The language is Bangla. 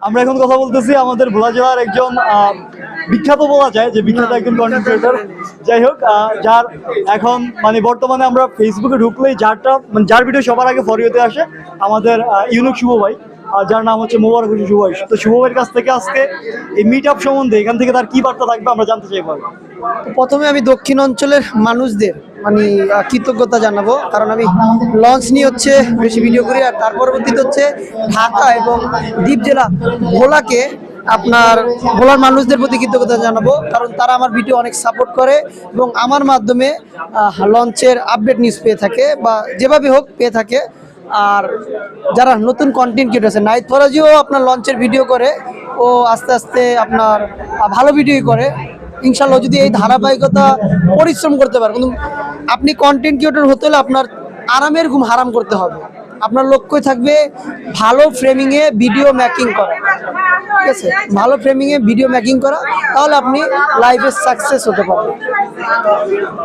আমরা এখন কথা বলতেছি আমাদের ভোলা জেলার একজন বিখ্যাত বলা যায় যে বিখ্যাত একজন কন্টেন্ট ক্রিয়েটর, যাই হোক যার এখন মানে বর্তমানে আমরা ফেসবুকে ঢুকলেই যার ভিডিও সবার আগে ফরিওতে আসে আমাদের ইউনুক শুভ ভাই, যার নাম হচ্ছে মোবারক হোসেন শুভ ভাই। তো শুভ ভাইয়ের কাছ থেকে আজকে এই মিট আপ সম্বন্ধে এখান থেকে তার কি বার্তা থাকবে আমরা জানতে চাইবো। প্রথমে আমি দক্ষিণ অঞ্চলের মানুষদের মানে কৃতজ্ঞতা জানাবো, কারণ আমি লঞ্চ নিয়ে হচ্ছে বেশি ভিডিও করি। আর তার পরবর্তীতে হচ্ছে ঢাকা এবং দ্বীপ জেলা ভোলাকে আপনার ভোলার মানুষদের প্রতি কৃতজ্ঞতা জানাবো, কারণ তারা আমার ভিডিও অনেক সাপোর্ট করে এবং আমার মাধ্যমে লঞ্চের আপডেট নিউজ পেয়ে থাকে বা যেভাবে হোক পেয়ে থাকে। আর যারা নতুন কন্টেন্ট ক্রিয়েটর আছে, নাইট ফরাজিও আপনার লঞ্চের ভিডিও করে, ও আস্তে আস্তে আপনার ভালো ভিডিওই করে। ইনশাল্লাহ যদি এই ধারাবাহিকতা পরিশ্রম করতে পারে, কিন্তু আপনি কন্টেন্ট ক্রিয়েটর হতে হলে আপনার আরামের ঘুম হারাম করতে হবে। আপনার লক্ষ্যই থাকবে ভালো ফ্রেমিংয়ে ভিডিও মেকিং করা, ঠিক আছে? ভালো ফ্রেমিংয়ে ভিডিও মেকিং করা, তাহলে আপনি লাইফে সাকসেস হতে পারবেন।